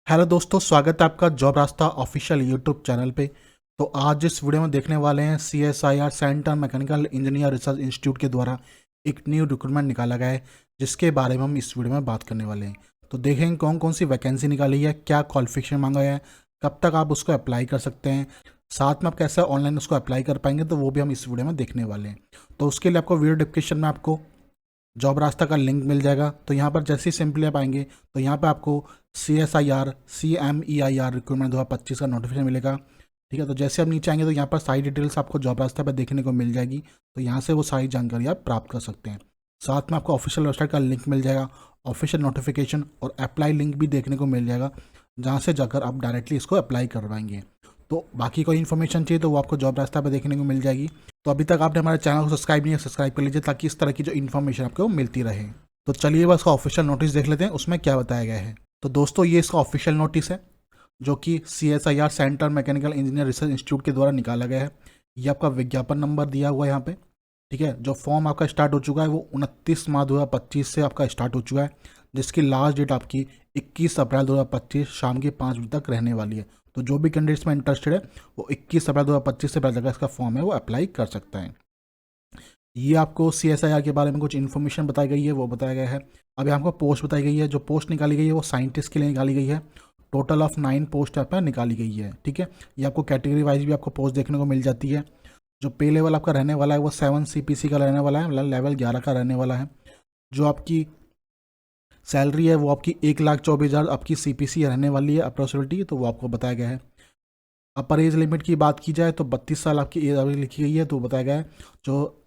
Hello दोस्तों, स्वागत है आपका जॉब रास्ता ऑफिशियल यूट्यूब चैनल पे। तो आज इस वीडियो में देखने वाले हैं CSIR centre mechanical engineer research institute के द्वारा एक न्यू रिक्रूटमेंट निकाला गया है, जिसके बारे में हम इस वीडियो में बात करने वाले हैं। तो देखेंगे कौन कौन सी वैकेंसी निकाली है, क्या क्वालिफिकेशन मांगा है, कब तक आप उसको अप्लाई कर सकते हैं, साथ में आप कैसे ऑनलाइन उसको अप्लाई कर पाएंगे, तो वो भी हम इस वीडियो में देखने वाले हैं। तो उसके लिए आपको वीडियो डिस्क्रिप्शन में आपको जॉब रास्ता का लिंक मिल जाएगा। तो यहाँ पर जैसे ही सिंपली आप आएंगे तो यहाँ पर आपको CMEIR रिक्रूटमेंट 2025 का नोटिफिकेशन मिलेगा। ठीक है, तो जैसे आप नीचे आएंगे तो यहाँ पर सारी डिटेल्स आपको जॉब रास्ता पर देखने को मिल जाएगी। तो यहाँ से वो सारी जानकारी आप प्राप्त कर सकते हैं। साथ में आपको ऑफिशियल वेबसाइट का लिंक मिल जाएगा, ऑफिशियल नोटिफिकेशन और अप्लाई लिंक भी देखने को मिल जाएगा, जहाँ से जाकर आप डायरेक्टली इसको अप्लाई कर पाएंगे। तो बाकी कोई इन्फॉर्मेशन चाहिए तो वो आपको जॉब रास्ता पर देखने को मिल जाएगी। तो अभी तक आपने हमारे चैनल को सब्सक्राइब नहीं है, सब्सक्राइब कर लीजिए ताकि इस तरह की जो इन्फॉर्मेशन आपको मिलती रहे। तो चलिए बस इसका ऑफिशियल नोटिस देख लेते हैं उसमें क्या बताया गया है। तो दोस्तों, ये इसका ऑफिशियल नोटिस है जो कि CSIR centre mechanical engineer research institute के द्वारा निकाला गया है। ये आपका विज्ञापन नंबर दिया हुआ है यहाँ पे। ठीक है, जो फॉर्म आपका स्टार्ट हो चुका है वो 29 मार्च 2025 से आपका स्टार्ट हो चुका है, जिसकी लास्ट डेट आपकी 21 अप्रैल 2025 शाम के 5 बजे तक रहने वाली है। तो जो भी कैंडिडेट्स में इंटरेस्टेड है वो 21 अप्रैल 2025 से पहले तक इसका फॉर्म है वो अप्लाई कर सकता है। ये आपको CSIR के बारे में कुछ इन्फॉर्मेशन बताई गई है, वो बताया गया है। अभी आपको पोस्ट बताई गई है, जो पोस्ट निकाली गई है वो साइंटिस्ट के लिए निकाली गई है। टोटल ऑफ 9 पोस्ट आप निकाली गई है। ठीक है, ये आपको कैटेगरी वाइज भी आपको पोस्ट देखने को मिल जाती है। जो पे लेवल आपका रहने वाला है वो 7 CPC का रहने वाला है, मतलब लेवल 11 का रहने वाला है। जो आपकी सैलरी है वो आपकी 1,24,000 आपकी CPC रहने वाली है अप्रोक्सीमेटली, तो वो आपको बताया गया है। अपर एज लिमिट की बात की जाए तो 32 साल आपकी एज अभी लिखी गई है, तो बताया गया है जो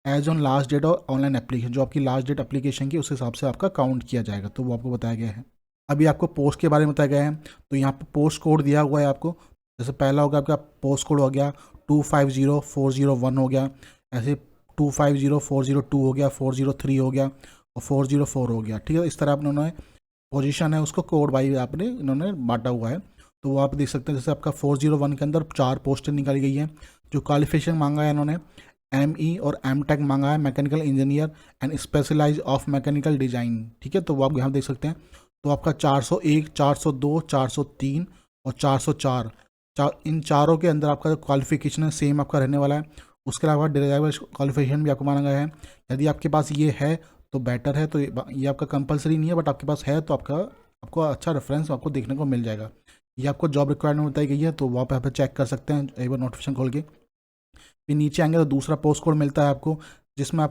एज ऑन लास्ट डेट और ऑनलाइन एप्लीकेशन, जो आपकी लास्ट डेट एप्लीकेशन की उस हिसाब से आपका काउंट किया जाएगा, तो वो आपको बताया गया है। अभी आपको पोस्ट के बारे में बताया गया है। तो यहाँ पर पोस्ट कोड दिया हुआ है आपको। जैसे पहला होगा आपका पोस्ट कोड हो गया 250401 हो गया, ऐसे 250402 हो गया, 403 हो गया और 404 हो गया। ठीक है, इस तरह आपने उन्होंने पोजीशन है उसको कोड वाइज आपने इन्होंने बांटा हुआ है। तो वो आप देख सकते हैं। जैसे आपका 401 के अंदर 4 पोस्टें निकाली गई हैं। जो क्वालिफिकेशन मांगा है इन्होंने ME और M.Tech मांगा है, mechanical engineer and specialise of mechanical design. ठीक है, तो वो आप यहाँ देख सकते हैं। तो आपका 401, 402, 403 और 404, इन चारों के अंदर आपका जो क्वालिफिकेशन है सेम आपका रहने वाला है। उसके अलावा डिजायरेबल क्वालिफिकेशन भी आपको मांगा गया है। यदि आपके पास ये है तो बेटर है, तो ये आपका कंपलसरी नहीं है, बट आपके पास है तो आपको अच्छा रेफरेंस आपको देखने को मिल जाएगा। ये आपको जॉब रिक्वायरमेंट बताई गई है, तो वो आप यहाँ पर चेक कर सकते हैं एक बार नोटिफिकेशन खोल के। फिर नीचे आएंगे तो दूसरा पोस्ट कोड मिलता है आपको, जिसमें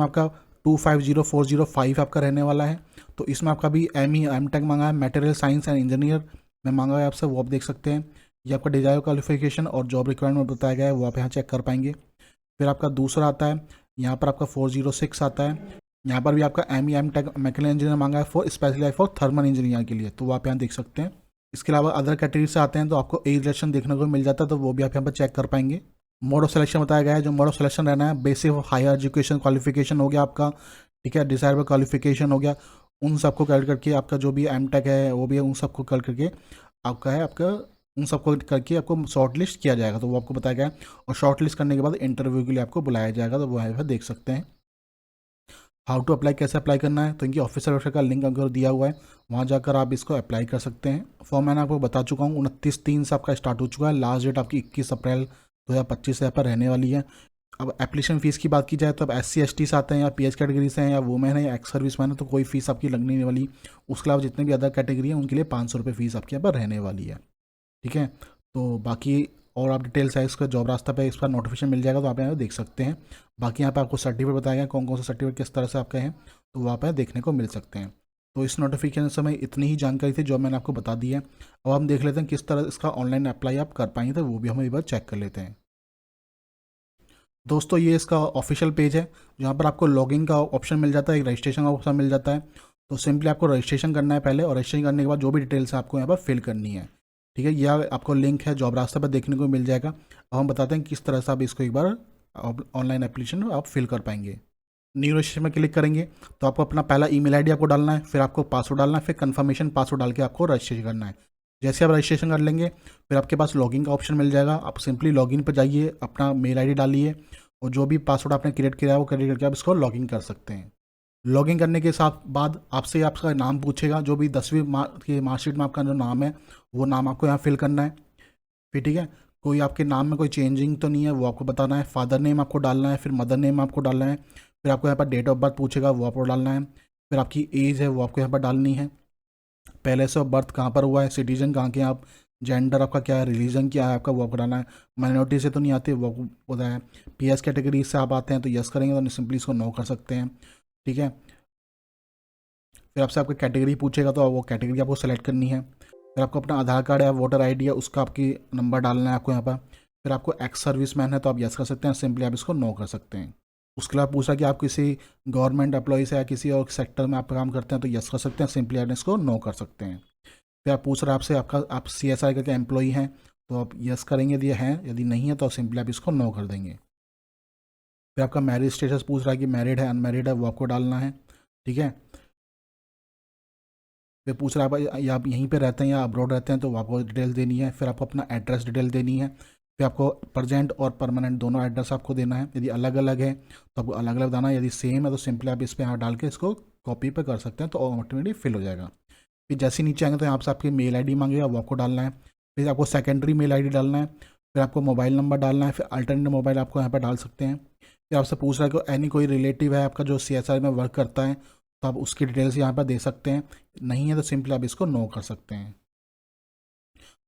आपका 250405 आपका रहने वाला है। तो इसमें आपका भी ME M.Tech मांगा है, मटेरियल साइंस एंड इंजीनियर में मांगा है आपसे, वो आप देख सकते हैं। ये आपका डिजायर क्वालिफिकेशन और जॉब रिक्वायरमेंट बताया गया है, वो आप यहाँ चेक कर पाएंगे। फिर आपका दूसरा आता है, यहाँ पर आपका 406 आता है। यहाँ पर भी आपका ME M.Tech मैकेनिकल इंजीनियर मांगा है for specialise for thermal engineer के लिए, तो वो आप यहाँ देख सकते हैं। इसके अलावा अदर कैटेगरी से आते हैं तो आपको एज रिलेक्शन देखने को मिल जाता है, तो वो भी आप यहाँ पर चेक कर पाएंगे। मोड ऑफ सिलेक्शन बताया गया है। जो मोड ऑफ सिलेक्शन रहना है बेसिक हायर एजुकेशन क्वालिफिकेशन हो गया आपका। ठीक है, डिजायरेबल क्वालिफिकेशन हो गया। उन सबको कैलकुलेट करके आपका जो भी M.Tech है वो भी है, उन सबको कैलकुलेट करके आपका उन सबको करके आपको शॉर्ट लिस्ट किया जाएगा, तो वो आपको बताया गया है। और शॉर्ट लिस्ट करने के बाद इंटरव्यू के लिए आपको बुलाया जाएगा, तो वो यहाँ पर देख सकते हैं। हाउ टू अप्लाई, कैसे अप्लाई करना है, तो इनकी ऑफिशियल वेबसाइट का लिंक आपको दिया हुआ है, वहाँ जाकर आप इसको अप्लाई कर सकते हैं। फॉर्म मैंने आपको बता चुका हूँ 29/3 से आपका स्टार्ट हो चुका है। लास्ट डेट आपकी 21 अप्रैल 2025 से यहाँ पर रहने वाली है। अब एप्लीकेशन फ़ीस की बात की जाए तो अब SC ST से आते हैं या PH कैटेगरी से हैं या वुमेन है या एक्स सर्विस मैन है, तो कोई फीस आपकी लगने नहीं वाली। उसके अलावा जितने भी अदर कैटेगरी हैं उनके लिए 500 रुपये फीस आपके यहाँ पर रहने वाली है। ठीक है, तो बाकी और आप डिटेल्स है इसका जॉब रास्ता पे इसका नोटिफिकेशन मिल जाएगा, तो आप यहाँ देख सकते हैं। बाकी यहाँ पे आपको सर्टिफिकेट बताया गया कौन कौन से सर्टिफिकेट किस तरह से आपके हैं, तो वो आप यहाँ देखने को मिल सकते हैं। तो इस नोटिफिकेशन से में इतनी ही जानकारी थी जो मैंने आपको बता दी है। अब हम देख लेते हैं किस तरह इसका ऑनलाइन अप्लाई आप कर पाएंगे, तो वो भी हम एक बार चेक कर लेते हैं। दोस्तों, ये इसका ऑफिशियल पेज है जहाँ पर आपको लॉगिन का ऑप्शन मिल जाता है, एक रजिस्ट्रेशन का ऑप्शन मिल जाता है। तो सिंपली आपको रजिस्ट्रेशन करना है पहले, और रजिस्ट्रेशन करने के बाद जो भी डिटेल्स है आपको यहाँ पर फिल करनी है। ठीक है, यह आपको लिंक है जॉब रास्ता पर देखने को मिल जाएगा। अब हम बताते हैं किस तरह से आप इसको एक बार ऑनलाइन एप्लीकेशन आप फिल कर पाएंगे। न्यू रजिस्ट्रेशन में क्लिक करेंगे तो आपको अपना पहला ईमेल आईडी आपको डालना है, फिर आपको पासवर्ड डालना है, फिर कंफर्मेशन पासवर्ड डाल के आपको रजिस्ट्रेशन करना है। जैसे आप रजिस्ट्रेशन कर लेंगे फिर आपके पास लॉगिन का ऑप्शन मिल जाएगा। आप सिंपली लॉगिन पर जाइए, अपना मेल आईडी डालिए और जो भी पासवर्ड आपने क्रिएट किया है वो क्रिएट करके आप इसको लॉगिन कर सकते हैं। लॉगिन करने के साथ बाद आपसे आपका नाम पूछेगा, जो भी 10वीं की मार्कशीट में आपका जो नाम है वो नाम आपको यहाँ फिल करना है। फिर ठीक है, कोई आपके नाम में कोई चेंजिंग तो नहीं है वो आपको बताना है। फादर नेम आपको डालना है, फिर मदर नेम आपको डालना है, फिर आपको यहाँ पर डेट ऑफ बर्थ पूछेगा वो आपको डालना है, फिर आपकी एज है वो आपको यहाँ पर डालनी है, पहले से बर्थ कहाँ पर हुआ है, सिटीजन कहाँ के हैं आप, जेंडर आपका क्या है, रिलीजन क्या है आपका वो आपको डालना है। माइनॉरिटी से तो नहीं आते वो आपको बताया है। पीएस कैटेगरी से आप आते हैं तो यस करेंगे, तो सिंपली इसको नो कर सकते हैं। ठीक है, फिर आपसे आपकी कैटेगरी पूछेगा तो वो कैटेगरी आपको सेलेक्ट करनी है। फिर आपको अपना आधार कार्ड या वोटर आईडी है उसका आपकी नंबर डालना है आपको यहाँ पर। फिर आपको एक्स सर्विस मैन है तो आप यस कर सकते हैं, सिंपली आप इसको नो कर सकते हैं। उसके बाद पूछा कि आप किसी गवर्नमेंट एम्प्लॉय से या किसी और सेक्टर में आप काम करते हैं तो यस कर सकते हैं, सिंपली आप इसको नो कर सकते हैं। फिर आप पूछ रहे हैं आपसे आपका आप CSI का एम्प्लॉई हैं तो आप यस करेंगे यदि हैं, यदि नहीं है तो सिंपली आप इसको नो कर देंगे। फिर आपका मैरिज स्टेटस पूछ रहा है कि मैरिड है अनमैरिड है वो आपको डालना है। ठीक है, फिर पूछ रहा है या आप यहीं पे रहते हैं या अब्रॉड रहते हैं तो आपको डिटेल देनी है। फिर आपको अपना एड्रेस डिटेल देनी है। फिर आपको प्रेजेंट और परमानेंट दोनों एड्रेस आपको देना है। यदि अलग अलग है तो आपको अलग अलग देना है, यदि सेम है तो सिंपली आप इस पर यहाँ डाल के इसको कॉपी पे कर सकते हैं तो ऑटोमेटिकली फिल हो जाएगा। फिर जैसे नीचे आएंगे तो यहाँ से आपकी मेल आईडी मांगेगा वो आपको डालना है। फिर आपको सेकेंडरी मेल आईडी डालना है। फिर आपको मोबाइल नंबर डालना है। फिर अल्टरनेट मोबाइल आपको यहाँ पर डाल सकते हैं। फिर आपसे पूछ रहा है कि एनी कोई रिलेटिव है आपका जो CSI में वर्क करता है तो आप उसकी डिटेल्स यहाँ पर दे सकते हैं, नहीं है तो सिंपली आप इसको नो कर सकते हैं।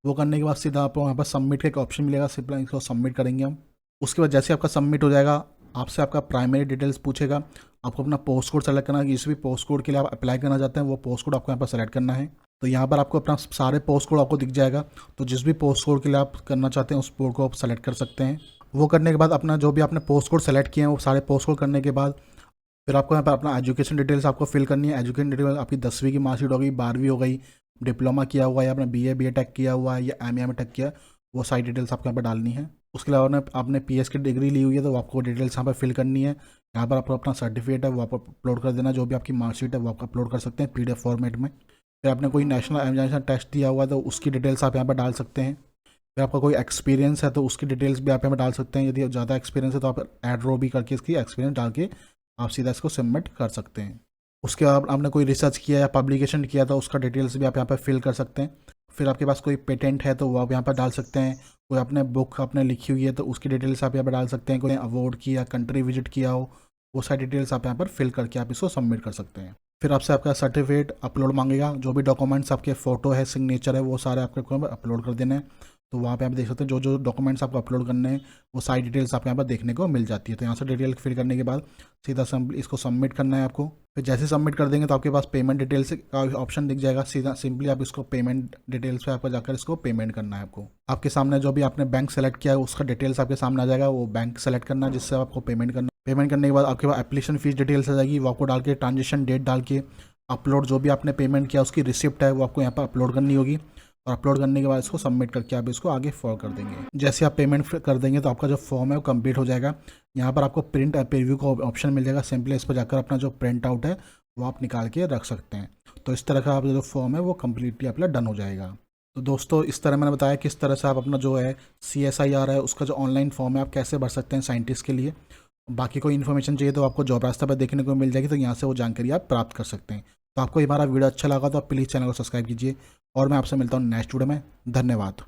वो करने के बाद सीधा आपको यहाँ पर सबमिट का एक ऑप्शन मिलेगा, सिंपली इसको सबमिट करेंगे हम। उसके बाद जैसे आपका सबमिट हो जाएगा आपसे आपका प्राइमरी डिटेल्स पूछेगा। आपको अपना पोस्ट कोड सेलेक्ट करना है, जिस भी पोस्ट कोड के लिए आप अप्लाई करना चाहते हैं वो पोस्ट कोड आपको यहाँ पर सेलेक्ट करना है। तो यहाँ पर आपको अपना सारे पोस्ट कोड आपको दिख जाएगा, तो जिस भी पोस्ट कोड के लिए आप करना चाहते हैं उस कोड को आप सेलेक्ट कर सकते हैं। वो करने के बाद अपना जो भी आपने पोस्ट कोड सेलेक्ट किए हैं वो सारे पोस्ट कोड करने के बाद फिर आपको यहाँ पर अपना एजुकेशन डिटेल्स आपको फिल करनी है। एजुकेशन डिटेल्स आपकी 10वीं की मार्कशीट हो गई, 12वीं हो गई, डिप्लोमा किया हुआ है या आपने BA BTech किया हुआ है या MA MTech किया, वो सारी डिटेल्स आपको यहाँ पर डालनी है। उसके अलावा आपने PS की डिग्री ली हुई है तो आपको डिटेल्स यहाँ पर फिल करनी है। यहाँ पर आपको अपना सर्टिफिकेट है वो आप अपलोड कर देना, जो भी आपकी मार्कशीट है वो आप अपलोड कर सकते हैं PDF फॉर्मेट में। फिर आपने कोई नेशनल एग्जामिनेशन टेस्ट दिया हुआ है तो उसकी डिटेल्स आप यहाँ पर डाल सकते हैं। फिर आपका कोई एक्सपीरियंस है तो उसकी डिटेल्स भी आप यहाँ पर डाल सकते हैं, यदि ज़्यादा एक्सपीरियंस है तो आप एड रो भी करके इसकी एक्सपीरियंस डाल के आप सीधा इसको सबमिट कर सकते हैं। उसके बाद आपने कोई रिसर्च किया या पब्लिकेशन किया था उसका डिटेल्स भी आप यहाँ पर फिल कर सकते हैं। फिर आपके पास कोई पेटेंट है तो वो आप यहाँ पर डाल सकते हैं। कोई आपने बुक आपने लिखी हुई है तो उसकी डिटेल्स आप यहाँ पर डाल सकते हैं। कोई अवार्ड किया, कंट्री विजिट किया हो, वो सारी डिटेल्स आप यहाँ पर फिल करके आप इसको सबमिट कर सकते हैं। फिर आपसे आपका सर्टिफिकेट अपलोड मांगेगा, जो भी डॉक्यूमेंट्स आपके फ़ोटो है, सिग्नेचर है, वो सारे आपको अपलोड कर देने हैं। तो वहाँ पे आप देख सकते हैं जो जो डॉक्यूमेंट्स आपको अपलोड करने हैं वो सारी डिटेल्स आपको यहाँ पर देखने को मिल जाती है। तो यहाँ से डिटेल फिल करने के बाद सीधा इसको सबमिट करना है आपको। फिर जैसे सबमिट कर देंगे तो आपके पास पेमेंट डिटेल्स का ऑप्शन दिख जाएगा, सीधा सिंपली आप इसको पेमेंट डिटेल्स पे आपको जाकर इसको पेमेंट करना है आपको। आपके सामने जो भी आपने बैंक सेलेक्ट किया है उसका डिटेल्स आपके सामने आ जाएगा, वो बैंक सेलेक्ट करना है जिससे आपको पेमेंट करना। पेमेंट करने के बाद आपके पास एप्लीकेशन फीस डिटेल्स आ जाएगी, वो आपको डाल के ट्रांजेक्शन डेट डाल के अपलोड जो भी आपने पेमेंट किया उसकी रिसिप्ट है वो आपको यहाँ पर अपलोड करनी होगी। और अपलोड करने के बाद इसको सबमिट करके आप इसको आगे फॉरवर्ड कर देंगे। जैसे आप पेमेंट कर देंगे तो आपका जो फॉर्म है वो कंप्लीट हो जाएगा। यहाँ पर आपको प्रिंट प्रीव्यू का ऑप्शन मिल जाएगा, सिंपली इस पर जाकर अपना जो प्रिंट आउट है वो आप निकाल के रख सकते हैं। तो इस तरह का आपका जो फॉर्म है वो कम्प्लीटली अपना डन हो जाएगा। तो दोस्तों इस तरह मैंने बताया किस तरह से आप अपना जो है CSIR है उसका जो ऑनलाइन फॉर्म है आप कैसे भर सकते हैं साइंटिस्ट के लिए। बाकी कोई इन्फॉर्मेशन चाहिए तो आपको जॉब रास्ता पर देखने को मिल जाएगी, तो यहाँ से वो जानकारी आप प्राप्त कर सकते हैं। तो आपको हमारा वीडियो अच्छा लगा तो आप प्लीज़ चैनल को सब्सक्राइब कीजिए और मैं आपसे मिलता हूँ नेक्स्ट वीडियो में। धन्यवाद।